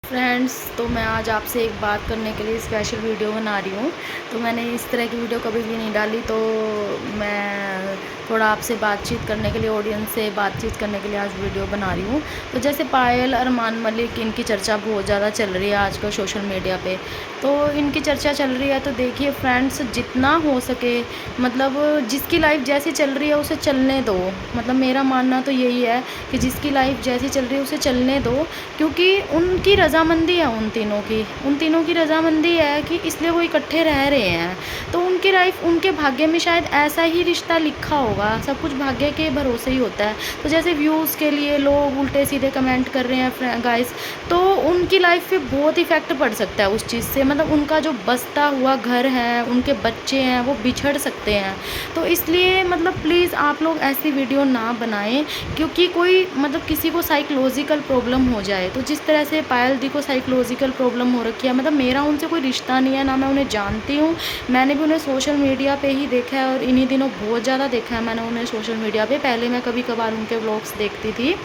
Friends, तो मैं आज आपसे एक बात करने के लिए स्पेशल वीडियो बना रही हूँ। तो मैंने इस तरह की वीडियो कभी भी नहीं डाली, तो मैं थोड़ा आपसे बातचीत करने के लिए, ऑडियंस से बातचीत करने के लिए आज वीडियो बना रही हूँ। तो जैसे पायल, अरमान मलिक, इनकी चर्चा बहुत ज़्यादा चल रही है आजकल सोशल मीडिया पे। तो इनकी चर्चा चल रही है, तो देखिए फ्रेंड्स, जितना हो सके मतलब जिसकी लाइफ जैसी चल रही है उसे चलने दो। मतलब मेरा मानना तो यही है कि जिसकी लाइफ जैसी चल रही है उसे चलने दो, क्योंकि उनकी रज़ामंदी है, उन तीनों की रज़ामंदी है कि इसलिए वो इकट्ठे रह रहे हैं। तो उनकी लाइफ, उनके भाग्य में शायद ऐसा ही रिश्ता लिखा होगा। सब कुछ भाग्य के भरोसे ही होता है। तो जैसे व्यूज़ के लिए लोग उल्टे सीधे कमेंट कर रहे हैं गाइस, तो उनकी लाइफ पे बहुत इफ़ेक्ट पड़ सकता है उस चीज़ से। मतलब उनका जो बसता हुआ घर है, उनके बच्चे हैं, वो बिछड़ सकते हैं। तो इसलिए मतलब प्लीज़ आप लोग ऐसी वीडियो ना बनाएं, क्योंकि कोई मतलब किसी को साइकोलॉजिकल प्रॉब्लम हो जाए। तो जिस तरह से पायल दी को साइकोलॉजिकल प्रॉब्लम हो रखी है, मतलब मेरा उनसे कोई रिश्ता नहीं है, ना मैं उन्हें जानती हूँ। मैंने भी उन्हें सोशल मीडिया पे ही देखा है, और इन्हीं दिनों बहुत ज़्यादा देखा है मैंने उन्हें सोशल मीडिया पे। पहले मैं कभी कभार उनके व्लॉग्स देखती थी,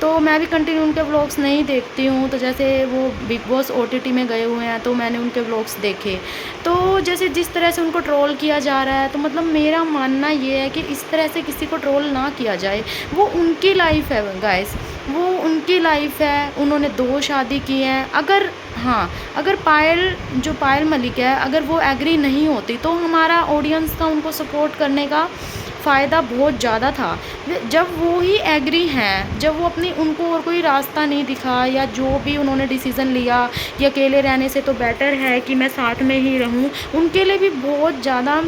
तो मैं भी कंटिन्यू उनके व्लॉग्स नहीं देखती हूँ। तो जैसे वो बिग बॉस OTT में गए हुए हैं, तो मैंने उनके व्लॉग्स देखे। तो जैसे जिस तरह से उनको ट्रोल किया जा रहा है, तो मतलब मेरा मानना ये है कि इस तरह से किसी को ट्रोल ना किया जाए। वो उनकी लाइफ है गाइस, वो उनकी लाइफ है। उन्होंने 2 शादी की हैं। अगर हाँ, अगर पायल मलिक है, अगर वो एग्री नहीं होती, तो हमारा ऑडियंस का उनको सपोर्ट करने का फ़ायदा बहुत ज़्यादा था। जब वो ही एग्री हैं, जब वो अपनी, उनको और कोई रास्ता नहीं दिखा, या जो भी उन्होंने डिसीज़न लिया कि अकेले रहने से तो बेटर है कि मैं साथ में ही रहूँ, उनके लिए भी बहुत ज़्यादा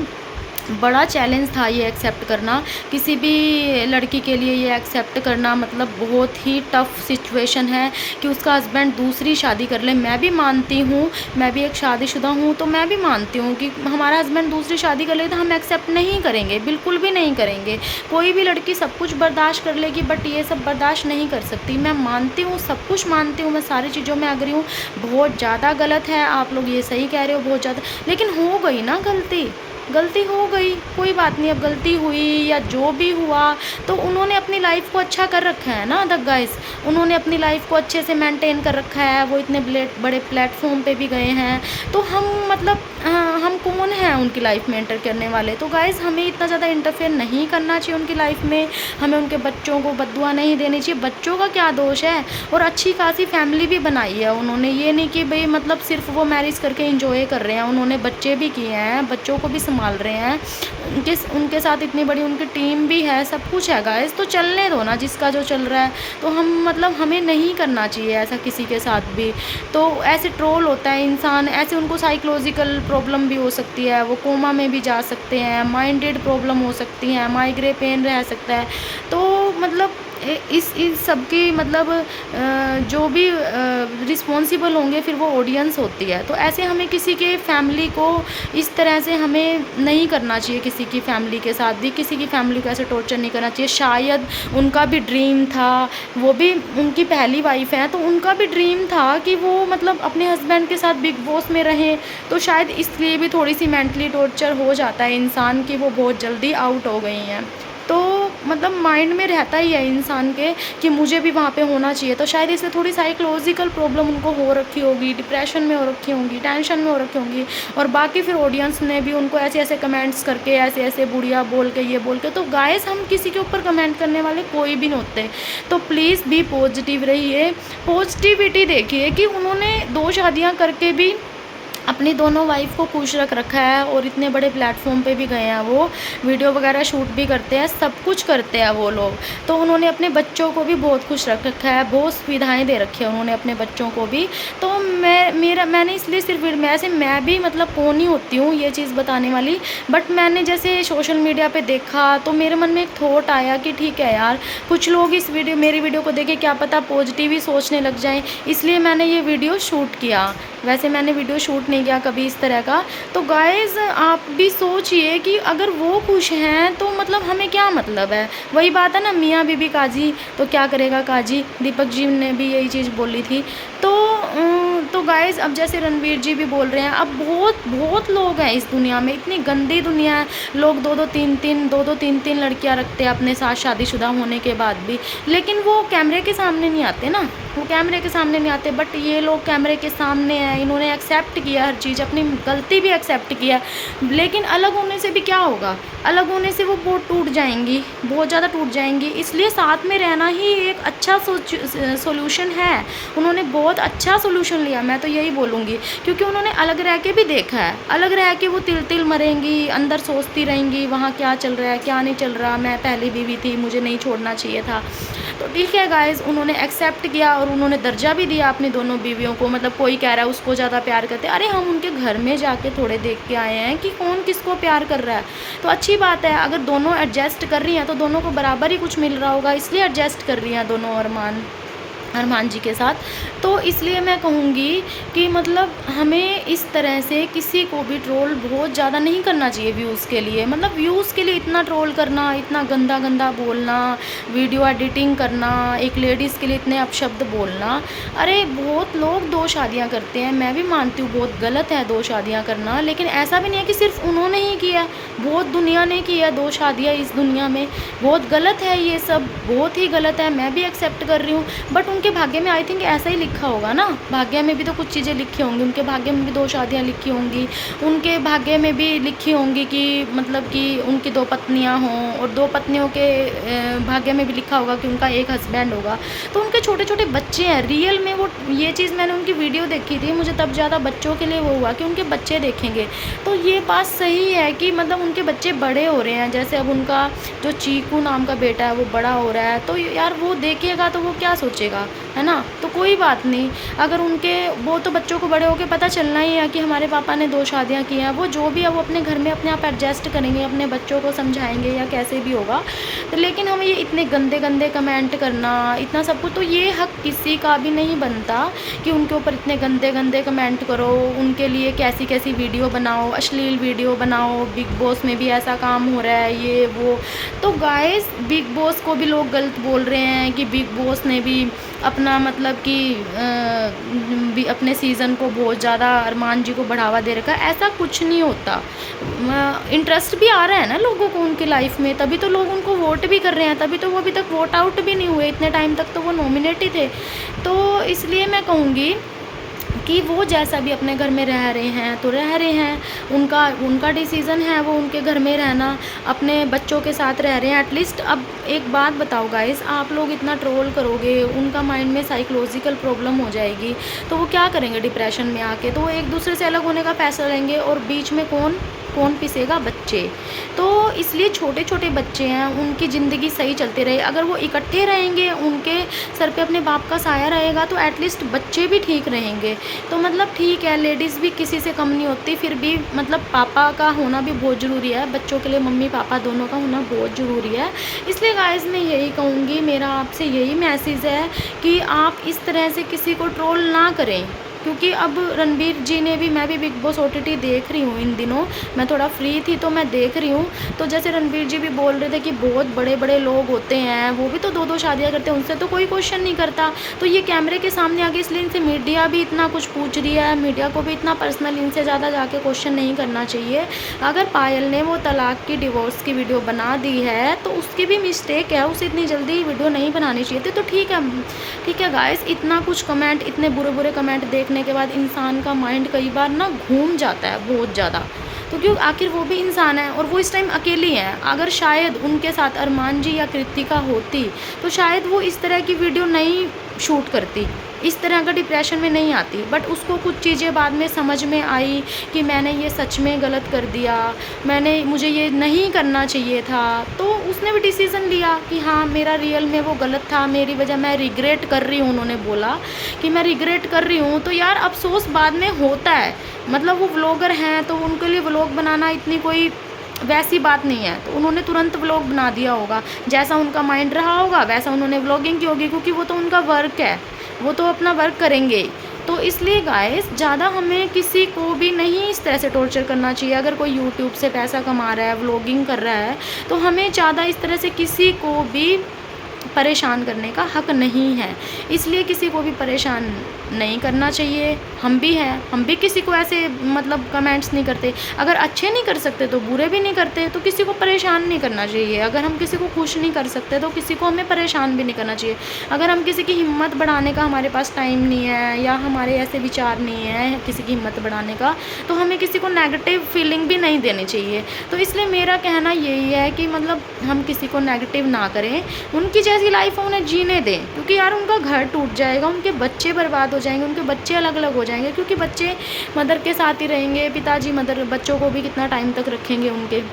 बड़ा चैलेंज था ये एक्सेप्ट करना। किसी भी लड़की के लिए ये एक्सेप्ट करना मतलब बहुत ही टफ़ सिचुएशन है कि उसका हस्बैंड दूसरी शादी कर ले। मैं भी मानती हूँ, मैं भी एक शादीशुदा हूँ, तो मैं भी मानती हूँ कि हमारा हस्बैंड दूसरी शादी कर ले तो हम एक्सेप्ट नहीं करेंगे, बिल्कुल भी नहीं करेंगे। कोई भी लड़की सब कुछ बर्दाश्त कर लेगी, बट ये सब बर्दाश्त नहीं कर सकती। मैं मानती हूँ, सब कुछ मानती हूँ, मैं सारी चीज़ों में एग्री हूँ। बहुत ज़्यादा गलत है, आप लोग ये सही कह रहे हो, बहुत ज़्यादा। लेकिन हो गई ना गलती हो गई, कोई बात नहीं। अब गलती हुई या जो भी हुआ, तो उन्होंने अपनी लाइफ को अच्छा कर रखा है ना द गाइस। उन्होंने अपनी लाइफ को अच्छे से मेंटेन कर रखा है। वो इतने बड़े प्लेटफॉर्म पे भी गए हैं, तो हम मतलब हम कौन हैं उनकी लाइफ में एंटर करने वाले। तो गाइस, हमें इतना ज़्यादा इंटरफेयर नहीं करना चाहिए उनकी लाइफ में। हमें उनके बच्चों को बद्दुआ नहीं देनी चाहिए। बच्चों का क्या दोष है, और अच्छी खासी फैमिली भी बनाई है उन्होंने। ये नहीं कि भाई मतलब सिर्फ वो मैरिज करके इंजॉय कर रहे हैं, उन्होंने बच्चे भी किए हैं, बच्चों को भी संभाल रहे हैं। उनके साथ इतनी बड़ी उनकी टीम भी है, सब कुछ है गाइस। तो चलने दो ना जिसका जो चल रहा है। तो हम मतलब हमें नहीं करना चाहिए ऐसा किसी के साथ भी। तो ऐसे ट्रोल होता है इंसान, ऐसे उनको साइकोलॉजिकल प्रॉब्लम भी हो सकती है, वो कोमा में भी जा सकते हैं, माइंडेड प्रॉब्लम हो सकती है, माइग्रेन पेन रह सकता है। तो मतलब इस सब की मतलब जो भी रिस्पॉन्सिबल होंगे फिर वो ऑडियंस होती है। तो ऐसे हमें किसी के फैमिली को इस तरह से हमें नहीं करना चाहिए। किसी की फैमिली के साथ भी किसी की फैमिली को ऐसे टॉर्चर नहीं करना चाहिए। शायद उनका भी ड्रीम था, वो भी उनकी पहली वाइफ है, तो उनका भी ड्रीम था कि वो मतलब अपने हस्बैंड के साथ बिग बॉस में रहें। तो शायद इसलिए भी थोड़ी सी मेंटली टॉर्चर हो जाता है इंसान की, वो बहुत जल्दी आउट हो गई हैं। तो मतलब माइंड में रहता ही है इंसान के कि मुझे भी वहाँ पे होना चाहिए। तो शायद इससे थोड़ी साइकोलॉजिकल प्रॉब्लम उनको हो रखी होगी, डिप्रेशन में हो रखी होंगी, टेंशन में हो रखी होंगी। और बाकी फिर ऑडियंस ने भी उनको ऐसे ऐसे कमेंट्स करके, ऐसे ऐसे बुढ़िया बोल के, ये बोल के। तो गाइस, हम किसी के ऊपर कमेंट करने वाले कोई भी नहीं होते। तो प्लीज़ भी पॉजिटिव रहिए, पॉजिटिविटी देखिए कि उन्होंने 2 शादियाँ करके भी अपनी दोनों वाइफ को खुश रख रखा है, और इतने बड़े प्लेटफॉर्म पे भी गए हैं, वो वीडियो वगैरह शूट भी करते हैं, सब कुछ करते हैं वो लोग। तो उन्होंने अपने बच्चों को भी बहुत खुश रख रखा है, बहुत सुविधाएं दे रखी है उन्होंने अपने बच्चों को भी। तो मैंने इसलिए सिर्फ मैं भी मतलब कौन ही होती हूँ ये चीज़ बताने वाली, बट मैंने जैसे सोशल मीडिया पे देखा, तो मेरे मन में एक थॉट आया कि ठीक है यार, कुछ लोग मेरी वीडियो को देखे क्या पता पॉजिटिव ही सोचने लग जाएं, इसलिए मैंने ये वीडियो शूट किया। वैसे मैंने वीडियो शूट नहीं किया कभी इस तरह का। तो गाइज़, आप भी सोचिए कि अगर वो खुश हैं तो मतलब हमें क्या मतलब है। वही बात है ना, मियाँ बीबी काजी तो क्या करेगा काजी, दीपक जी ने भी यही चीज़ बोली थी। तो गाइज़, अब जैसे रणवीर जी भी बोल रहे हैं, अब बहुत लोग हैं इस दुनिया में, इतनी गंदी दुनिया है। लोग दो दो तीन लड़कियां रखते हैं अपने साथ शादीशुदा होने के बाद भी, लेकिन वो कैमरे के सामने नहीं आते ना। वो कैमरे के सामने नहीं आते, बट ये लोग कैमरे के सामने हैं, इन्होंने एक्सेप्ट किया हर चीज़, अपनी गलती भी एक्सेप्ट किया। लेकिन अलग होने से भी क्या होगा, अलग होने से वो बहुत टूट जाएंगी, बहुत ज़्यादा टूट जाएंगी। इसलिए साथ में रहना ही एक अच्छा सोल्यूशन है। उन्होंने बहुत अच्छा सोल्यूशन लिया, मैं तो यही बोलूँगी, क्योंकि उन्होंने अलग रह के भी देखा है। अलग रह के वो तिल तिल मरेंगी, अंदर सोचती रहेंगी वहाँ क्या चल रहा है क्या नहीं चल रहा, मैं पहली बीवी थी, मुझे नहीं छोड़ना चाहिए था। तो ठीक है गाइज़, उन्होंने एक्सेप्ट किया और उन्होंने दर्जा भी दिया अपनी दोनों बीवियों को। मतलब कोई कह रहा है उसको ज़्यादा प्यार करते, अरे हम उनके घर में जाके थोड़े देख के आए हैं कि कौन किसको प्यार कर रहा है। तो अच्छी बात है, अगर दोनों एडजस्ट कर रही हैं तो दोनों को बराबर ही कुछ मिल रहा होगा, इसलिए एडजस्ट कर रही हैं दोनों अरमान जी के साथ। तो इसलिए मैं कहूँगी कि मतलब हमें इस तरह से किसी को भी ट्रोल बहुत ज़्यादा नहीं करना चाहिए व्यूज़ के लिए। मतलब व्यूज़ के लिए इतना ट्रोल करना, इतना गंदा गंदा बोलना, वीडियो एडिटिंग करना, एक लेडीज़ के लिए इतने अपशब्द बोलना। अरे बहुत लोग 2 शादियाँ करते हैं, मैं भी मानती हूँ बहुत गलत है 2 शादियाँ करना, लेकिन ऐसा भी नहीं है कि सिर्फ उन्होंने ही किया, बहुत दुनिया ने किया 2 शादियाँ इस दुनिया में। बहुत गलत है ये सब, बहुत ही गलत है, मैं भी एक्सेप्ट कर रही हूँ। बट उनके भाग्य में आई थिंक ऐसा ही लिखा होगा ना, भाग्य में भी तो कुछ चीज़ें लिखी होंगी, उनके भाग्य में भी 2 शादियाँ लिखी होंगी, उनके भाग्य में भी लिखी होंगी कि मतलब कि उनकी 2 पत्नियाँ हों, और 2 पत्नियों के भाग्य में भी लिखा होगा कि उनका एक हस्बैंड होगा। तो उनके छोटे छोटे बच्चे हैं, रियल में वो ये चीज़ मैंने उनकी वीडियो देखी थी, मुझे तब ज़्यादा बच्चों के लिए वो हुआ कि उनके बच्चे देखेंगे। तो ये बात सही है कि मतलब उनके बच्चे बड़े हो रहे हैं, जैसे अब उनका जो चीकू नाम का बेटा है वो बड़ा हो रहा है, तो यार वो देखेगा तो वो क्या सोचेगा, है ना। तो कोई बात नहीं, अगर उनके वो तो बच्चों को बड़े होकर पता चलना ही है कि हमारे पापा ने 2 शादियाँ की हैं, वो जो भी है वो अपने घर में अपने आप एडजस्ट करेंगे, अपने बच्चों को समझाएंगे या कैसे भी होगा। तो लेकिन हमें ये इतने गंदे गंदे कमेंट करना, इतना सब कुछ, तो ये हक किसी का भी नहीं बनता कि उनके ऊपर इतने गंदे गंदे कमेंट करो, उनके लिए कैसी कैसी वीडियो बनाओ, अश्लील वीडियो बनाओ, बिग बॉस में भी ऐसा काम हो रहा है ये वो। तो गाइस बिग बॉस को भी लोग गलत बोल रहे हैं कि बिग बॉस ने भी अपना मतलब कि अपने सीज़न को बहुत ज़्यादा अरमान जी को बढ़ावा दे रखा है। ऐसा कुछ नहीं होता, इंटरेस्ट भी आ रहा है ना लोगों को उनकी लाइफ में, तभी तो लोग उनको वोट भी कर रहे हैं, तभी तो वो अभी तक वोट आउट भी नहीं हुए, इतने टाइम तक तो वो नॉमिनेट ही थे। तो इसलिए मैं कहूँगी कि वो जैसा भी अपने घर में रह रहे हैं तो रह रहे हैं, उनका डिसीज़न है वो उनके घर में रहना, अपने बच्चों के साथ रह रहे हैं एटलीस्ट। अब एक बात बताओ गाइस, आप लोग इतना ट्रोल करोगे, उनका माइंड में साइकोलॉजिकल प्रॉब्लम हो जाएगी, तो वो क्या करेंगे डिप्रेशन में आके, तो वो एक दूसरे से अलग होने का फैसला लेंगे, और बीच में कौन पिसेगा, बच्चे। तो इसलिए छोटे छोटे बच्चे हैं, उनकी ज़िंदगी सही चलती रहे, अगर वो इकट्ठे रहेंगे, उनके सर पे अपने बाप का साया रहेगा, तो एटलीस्ट बच्चे भी ठीक रहेंगे। तो मतलब ठीक है, लेडीज़ भी किसी से कम नहीं होती, फिर भी मतलब पापा का होना भी बहुत ज़रूरी है, बच्चों के लिए मम्मी पापा दोनों का होना बहुत ज़रूरी है। इसलिए गाइस मैं यही कहूँगी, मेरा आपसे यही मैसेज है कि आप इस तरह से किसी को ट्रोल ना करें, क्योंकि अब रणबीर जी ने भी, मैं भी बिग बॉस OTT देख रही हूँ इन दिनों, मैं थोड़ा फ्री थी तो मैं देख रही हूँ। तो जैसे रणबीर जी भी बोल रहे थे कि बहुत बड़े बड़े लोग होते हैं, वो भी तो 2-2 शादियाँ करते हैं, उनसे तो कोई क्वेश्चन नहीं करता। तो ये कैमरे के सामने आ गए, इसलिए इनसे मीडिया भी इतना कुछ पूछ रही है, मीडिया को भी इतना पर्सनल इनसे ज़्यादा जाके क्वेश्चन नहीं करना चाहिए। अगर पायल ने वो तलाक की, डिवोर्स की वीडियो बना दी है तो उसकी भी मिस्टेक है, उसे इतनी जल्दी वीडियो नहीं बनानी चाहिए थी। तो ठीक है गाइस, इतना कुछ कमेंट, इतने बुरे बुरे कमेंट देखने के बाद इंसान का माइंड कई बार ना घूम जाता है बहुत ज़्यादा। तो क्यों, आखिर वो भी इंसान है और वो इस टाइम अकेली हैं। अगर शायद उनके साथ अरमान जी या कृतिका होती तो शायद वो इस तरह की वीडियो नहीं शूट करती, इस तरह का डिप्रेशन में नहीं आती। बट उसको कुछ चीज़ें बाद में समझ में आई कि मैंने ये सच में गलत कर दिया, मुझे ये नहीं करना चाहिए था। तो उसने भी डिसीज़न लिया कि हाँ मेरा रियल में वो गलत था, मेरी वजह, मैं रिग्रेट कर रही हूँ। उन्होंने बोला कि मैं रिग्रेट कर रही हूँ। तो यार अफसोस बाद में होता है, मतलब वो व्लॉगर हैं तो उनके लिए व्लॉग बनाना इतनी कोई वैसी बात नहीं है। तो उन्होंने तुरंत व्लॉग बना दिया होगा, जैसा उनका माइंड रहा होगा वैसा उन्होंने व्लॉगिंग की होगी, क्योंकि वो तो उनका वर्क है, वो तो अपना वर्क करेंगे। तो इसलिए गाइस ज़्यादा हमें किसी को भी नहीं इस तरह से टॉर्चर करना चाहिए। अगर कोई यूट्यूब से पैसा कमा रहा है, व्लॉगिंग कर रहा है, तो हमें ज़्यादा इस तरह से किसी को भी परेशान करने का हक नहीं है। इसलिए किसी को भी परेशान नहीं करना चाहिए। हम भी हैं, हम भी किसी को ऐसे मतलब कमेंट्स नहीं करते। अगर अच्छे नहीं कर सकते तो बुरे भी नहीं करते, तो किसी को परेशान नहीं करना चाहिए। अगर हम किसी को खुश नहीं कर सकते तो किसी को हमें परेशान भी नहीं करना चाहिए। अगर हम किसी की हिम्मत बढ़ाने का हमारे पास टाइम नहीं है या हमारे ऐसे विचार नहीं है किसी की हिम्मत बढ़ाने का, तो हमें किसी को नेगेटिव फीलिंग भी नहीं देनी चाहिए। तो इसलिए मेरा कहना यही है कि मतलब हम किसी को नेगेटिव ना करें, उनकी जैसी लाइफ उन्हें जीने दें, क्योंकि यार उनका घर टूट जाएगा, उनके बच्चे बर्बाद हो जाएंगे, उनके बच्चे अलग अलग हो जाएंगे, क्योंकि बच्चे मदर के साथ ही रहेंगे, पिताजी मदर बच्चों को भी कितना टाइम तक रखेंगे उनके।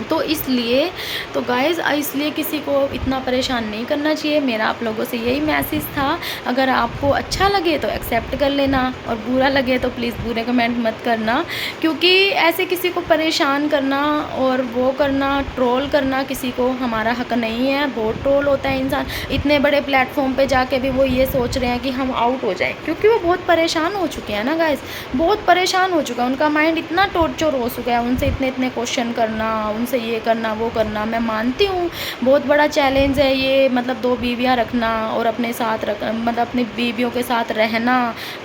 तो इसलिए तो गाइज़ इसलिए किसी को इतना परेशान नहीं करना चाहिए। मेरा आप लोगों से यही मैसेज था। अगर आपको अच्छा लगे तो एक्सेप्ट कर लेना, और बुरा लगे तो प्लीज़ बुरे कमेंट मत करना, क्योंकि ऐसे किसी को परेशान करना और वो करना, ट्रोल करना किसी को हमारा हक नहीं है। बहुत ट्रोल होता है इंसान, इतने बड़े प्लेटफॉर्म पे जाके भी वो ये सोच रहे हैं कि हम आउट हो जाए, क्योंकि वो बहुत परेशान हो चुके हैं ना गाइज़, बहुत परेशान हो चुका है, उनका माइंड इतना टॉर्चर हो चुका है, उनसे इतने इतने क्वेश्चन करना, उनसे ये करना वो करना। मैं मानती हूँ बहुत बड़ा चैलेंज है ये, मतलब 2 बीवियाँ रखना और अपने साथ मतलब अपनी बीवियों के साथ रहना,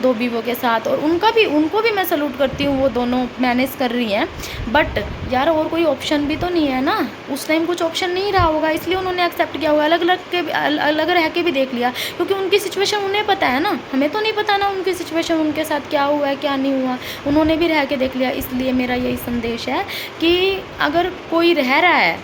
2 बीवियों के साथ, और उनको भी मैं सलूट करती हूँ, वो दोनों मैनेज कर रही हैं। बट यार और कोई ऑप्शन भी तो नहीं है ना, उस टाइम कुछ ऑप्शन नहीं रहा होगा, इसलिए उन्होंने एक्सेप्ट किया होगा, अलग रह के भी देख लिया, क्योंकि उनकी सिचुएशन उन्हें पता है ना, हमें तो नहीं पता ना उनकी सिचुएशन, उनके साथ क्या हुआ है क्या नहीं हुआ, उन्होंने भी रह के देख लिया। इसलिए मेरा यही संदेश है कि अगर कोई रह रहा है,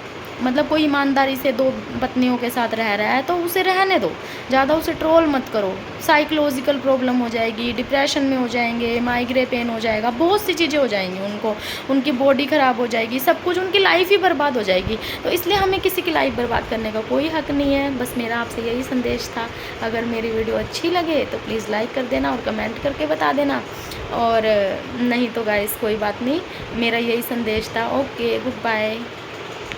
मतलब कोई ईमानदारी से 2 पत्नियों के साथ रह रहा है, तो उसे रहने दो, ज़्यादा उसे ट्रोल मत करो। साइकोलॉजिकल प्रॉब्लम हो जाएगी, डिप्रेशन में हो जाएंगे, माइग्रेन पेन हो जाएगा, बहुत सी चीज़ें हो जाएंगी उनको, उनकी बॉडी ख़राब हो जाएगी, सब कुछ, उनकी लाइफ ही बर्बाद हो जाएगी। तो इसलिए हमें किसी की लाइफ बर्बाद करने का कोई हक नहीं है। बस मेरा आपसे यही संदेश था। अगर मेरी वीडियो अच्छी लगे तो प्लीज़ लाइक कर देना और कमेंट करके बता देना, और नहीं तो गाइस कोई बात नहीं, मेरा यही संदेश था। Okay, good bye.